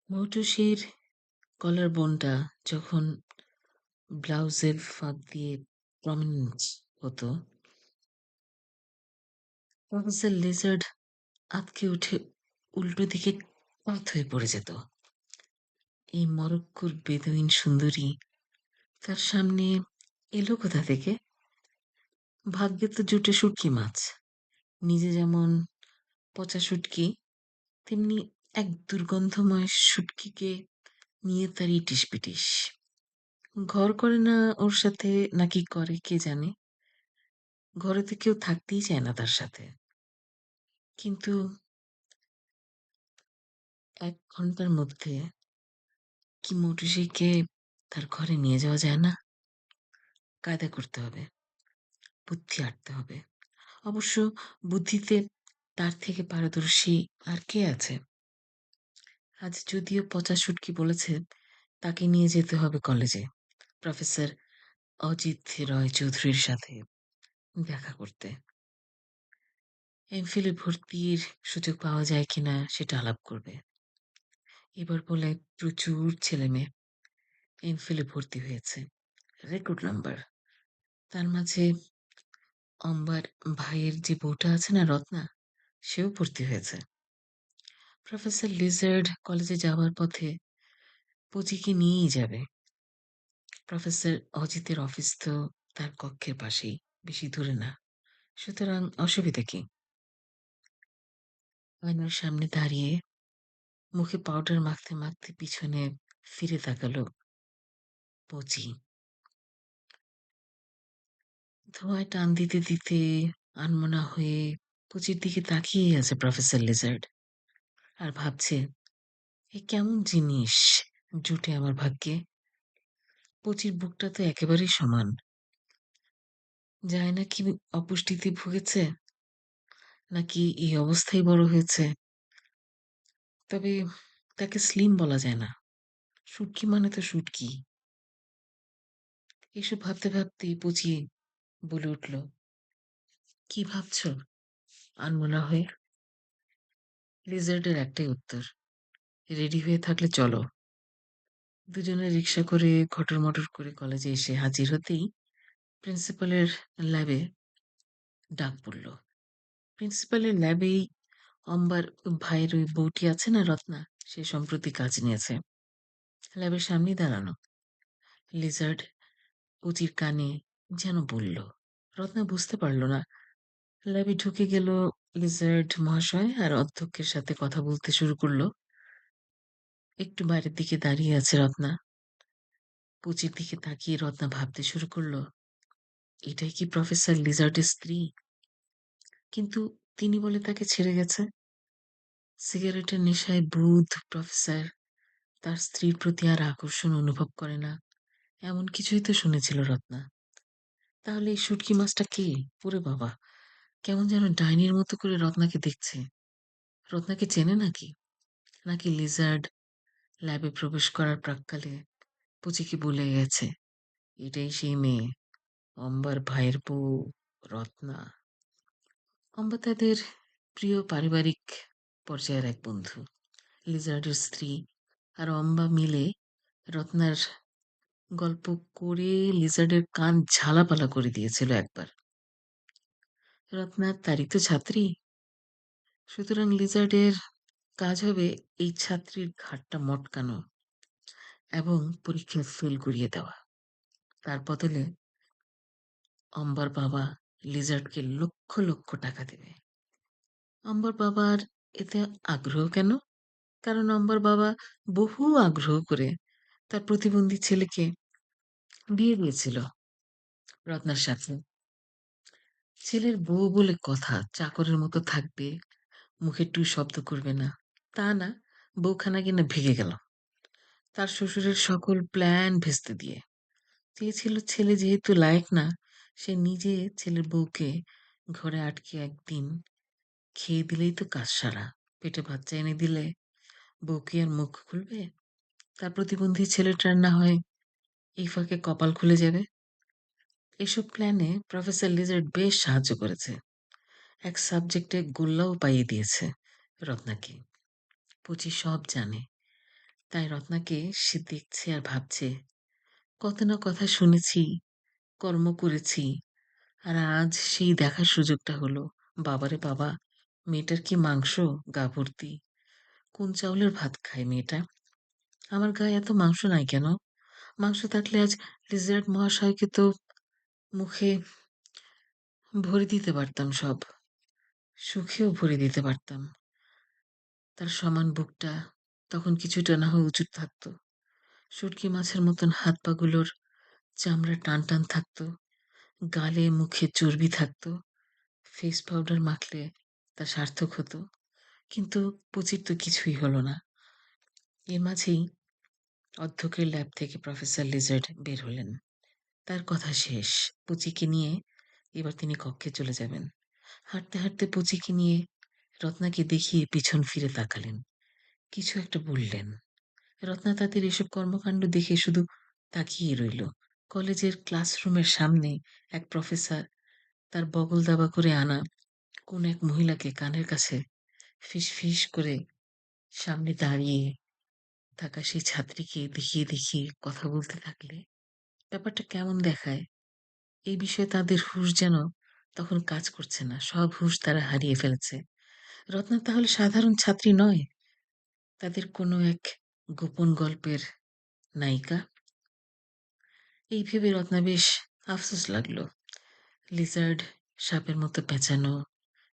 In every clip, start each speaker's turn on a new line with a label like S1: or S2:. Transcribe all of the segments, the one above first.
S1: মৌটুসির কলার বোনটা যখন ব্লাউজের ফাঁক দিয়ে প্রমিনেন্ট হতো, প্রফেসর লিজার্ড আঁতকে উঠে উল্টো দিকে কাত হয়ে পড়ে যেত। এই মরক্কোর বেদুইন সুন্দরী তার সামনে এলো কোথা থেকে? ভাগ্যে তো জুটে শুটকি মাছ। নিজে যেমন পচা শুটকি, তেমনি এক দুর্গন্ধময় শুটকিকে নিয়ে তার ইটিস পিটিস। ঘর করে না ওর সাথে, নাকি করে কে জানে। ঘরেতে কেউ থাকতেই চায় না তার সাথে। কিন্তু ১ ঘন্টার মধ্যে কি মৌটুসীকে তার ঘরে নিয়ে যাওয়া যায় না? কায়দা করতে হবে, বুদ্ধি আঁটতে হবে। অবশ্য বুদ্ধিতে তার থেকে পারদর্শী আর কে আছে? আজ যদিও পচা শুটকি বলেছে তাকে নিয়ে যেতে হবে কলেজে, প্রফেসর অজিত রয় চৌধুরীর সাথে দেখা করতে। এমফিলে ভর্তির সুযোগ পাওয়া যায় কিনা সেটা আলাপ করবে। এবার বলে প্রচুর ছেলেমেয়ে এমফিলে ভর্তি হয়েছে, রেকর্ড নাম্বার। তার মাঝে অম্বার ভাইয়ের যে বউটা আছে না, রত্না, সেও ভর্তি হয়েছে। প্রফেসর লিজার্ড কলেজে যাওয়ার পথে পুচিকে নিয়েই যাবে। প্রফেসর অজিতের অফিস তো তার কক্ষের পাশেই, বেশি দূরে না, সুতরাং অসুবিধা কি? আয়নার সামনে দাঁড়িয়ে মুখে পাউডার মাখতে মাখতে পিছনে ফিরে তাকালো পুচি। ধোঁয়ায় টান দিতে দিতে আনমনা হয়ে পুচির দিকে তাকিয়েই আছে প্রফেসর লিজার্ড, আর ভাবছে এ কেমন জিনিস জুটে আমার ভাগ্যে। পুচির বুকটা তো একেবারেই সমান। যায় না কি অপুষ্টিতে ভুগেছে, নাকি এই অবস্থায় বড় হয়েছে। তবে তাকে স্লিম বলা যায় না, শুটকি মানে তো শুটকি। এসব ভাবতে ভাবতেই পুচি বলে উঠল, কি ভাবছ আনমনা হয়ে? লিজার্ডের একটাই উত্তর, রেডি হয়ে থাকলে চলো। দুজনে রিক্সা করে ঘটর মটর করে কলেজে এসে হাজির হতেই প্রিন্সিপালের ল্যাবে ডাক পড়ল। প্রিন্সিপালের ল্যাবেই অম্বার ভাইয়ের ওই বউটি আছে না, রত্না, সে সম্প্রতি কাজ নিয়েছে। ল্যাবের সামনেই দাঁড়ানো। লিজার্ড পুচির কানে যেন বলল। রত্না বুঝতে পারল না। ল্যাবে ঢুকে গেল লিজার্ড মহাশয় আর অধ্যক্ষের সাথে কথা বলতে শুরু করলো। একটু বাইরের দিকে দাঁড়িয়ে আছে রত্না। পুচির দিকে তাকিয়ে রত্না ভাবতে শুরু করলো, এটাই কি প্রফেসর লিজার্ডের স্ত্রী? কিন্তু তিনি বলে তাকে ছেড়ে গেছে। সিগারেটের নেশায় বুধ প্রফেসর তার স্ত্রীর প্রতি আর আকর্ষণ অনুভব করে না, এমন কিছুই তো শুনেছিল রত্না। তাহলে এই শুটকি মাছটা কে? ওরে বাবা, কেমন যেন ডাইনির মতো করে রত্নাকে দেখছে। রত্নাকে চেনে নাকি? নাকি লিজার্ড ল্যাবে প্রবেশ করার প্রাক্কালে পুচিকে বলে গেছে, এটাই সেই মেয়ে, অম্বার ভাইয়ের বউ, রত্না। অম্বা তাদের প্রিয় পারিবারিক পর্যায়ের এক বন্ধু। লিজার্ডের স্ত্রী আর অম্বা মিলে রত্নার গল্প করে লিজার্ডের কান ঝালাপালা করে দিয়েছিল একবার। রত্নার তারই তো ছাত্রী, সুতরাং লিজার্ডের কাজ হবে এই ছাত্রীর ঘাড়টা মটকানো এবং পরীক্ষায় ফেল করিয়ে দেওয়া। তার বদলে অম্বার বাবা লিজার্ডকে লক্ষ লক্ষ টাকা দেবে। অম্বার বাবার এতে আগ্রহ কেন? কারণ অম্বার বাবা বহু আগ্রহ করে তার প্রতিবন্ধী ছেলেকে বিয়ে দিয়েছিল রত্নার সাথে। ছেলের বউ বলে কথা, চাকরের মতো থাকবে, মুখে টু শব্দ করবে না, তা না, বউখানা কিনা ভেগে গেল তার শ্বশুরের সকল প্ল্যান ভেস্তে দিয়ে। চেয়েছিল ছেলে যেহেতু লায়ক না, সে নিজে ছেলের বউকে ঘরে আটকে একদিন খেয়ে দিলেই তো কাজ সারা। পেটে বাচ্চা এনে দিলে বউ কি আর মুখ খুলবে? তার প্রতিবন্ধী ছেলেটার না হয় এই ফাঁকে কপাল খুলে যাবে। এসব প্ল্যানে প্রফেসর লিজার্ড বেশ সাহায্য করেছে। এক সাবজেক্টে গোল্লাও পাইয়ে দিয়েছে রত্নাকে। পুচি সব জানে। তাই রত্নাকে সে দেখছে আর ভাবছে, কত না কথা শুনেছি, কর্ম করেছি, আর আজ সেই দেখার সুযোগটা হলো। বাবারে বাবা! মেয়েটার কি মাংস, গা ভর্তি। কোন চাউলের ভাত খায় মেয়েটা? আমার গায়ে এত মাংস নাই কেন? মাংস থাকলে আজ লিজার্ড মহাশয়কে তো মুখে ভরে দিতে পারতাম সব। সুখেও ভরে দিতে পারতাম। তার সমান বুকটা তখন কিছুটা না হয় উঁচু থাকতো। শুটকি মাছের মতন হাত পাগুলোর চামড়া টান টান থাকতো। গালে মুখে চর্বি থাকতো। ফেস পাউডার মাখলে তা সার্থক হতো। কিন্তু পুচির তো কিছুই হলো না। এর মাঝেই অধ্যক্ষের ল্যাব থেকে প্রফেসর লিজার্ড বের হলেন। তার কথা শেষ। পুচিকে নিয়ে এবার তিনি কক্ষে চলে যাবেন। হাঁটতে হাঁটতে পুচিকে নিয়ে রত্নাকে দেখিয়ে পিছন ফিরে তাকালেন। কিছু একটা বললেন। রত্না তাদের এসব কর্মকাণ্ড দেখে শুধু তাকিয়ে রইল। কলেজের ক্লাসরুমের সামনে এক প্রফেসর তার বগল দাবা করে আনা কোন এক মহিলাকে কানের কাছে ফিস ফিস করে সামনে দাঁড়িয়ে থাকা সেই ছাত্রীকে দেখিয়ে দেখিয়ে কথা বলতে থাকলে ব্যাপারটা কেমন দেখায়। এই বিষয়ে তাদের হুঁশ যেন তখন কাজ করছে না। সব হুঁশ তারা হারিয়ে ফেলেছে। রত্না তাহলে সাধারণ ছাত্রী নয়, তাদের কোনো এক গোপন গল্পের নায়িকা। এই ভেবে রত্না বেশ আফসোস লাগলো। লিজার্ড সাপের মতো পেঁচানো,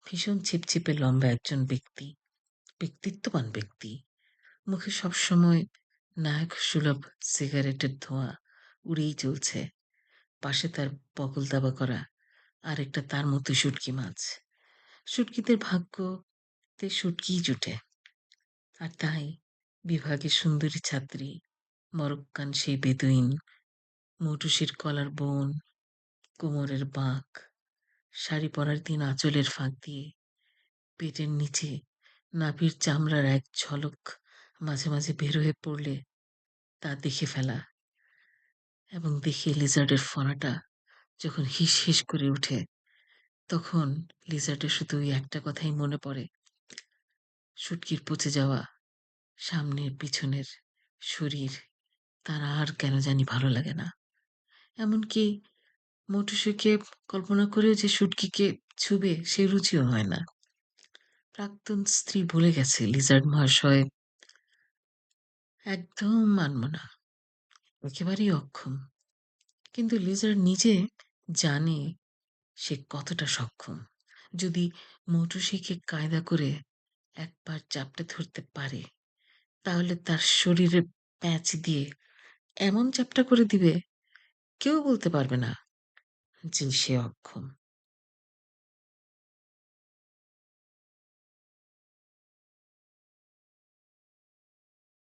S1: ভীষণ ছিপছিপে লম্বা একজন ব্যক্তি, ব্যক্তিত্ববান ব্যক্তি, মুখে সবসময় নায়ক সুলভ সিগারেটের ধোঁয়া উড়েই চলছে। পাশে তার বগল দাবা করা আরেকটা তার মতো শুটকি মাছ। শুটকিদের ভাগ্যতে শুটকিই জুটে। আর তাই বিভাগের সুন্দরী ছাত্রী, মরক্কান সেই বেদুইন, মৌটুসির কলার বোন, কোমরের বাঁক, শাড়ি পরার দিন আঁচলের ফাঁক দিয়ে পেটের নিচে নাভির চামড়ার এক ঝলক মাঝে মাঝে বের হয়ে পড়লে তা দেখে ফেলা, এবং দেখে লিজার্ডের ফনাটা যখন হিস হিস করে উঠে, তখন লিজার্ডের শুধু ওই একটা কথাই মনে পড়ে, শুটকির পচে যাওয়া সামনের পিছনের শরীর তার আর কেন জানি ভালো লাগে না। এমনকি মৌটুসিকে কল্পনা করেও যে শুটকিকে ছুবে সে রুচিও হয় না। প্রাক্তন স্ত্রী বলে গেছে লিজার্ড মহাশয় একদম মানব না, একেবারেই অক্ষম। কিন্তু লিজার্ড নিজে জানে সে কতটা সক্ষম। যদি মৌটুসিকে কায়দা করে একবার চাপটে ধরতে পারে, তাহলে তার শরীরে প্যাঁচ দিয়ে এমন চ্যাপ্টা করে দিবে, কেউ বলতে পারবে না যে সে অক্ষম।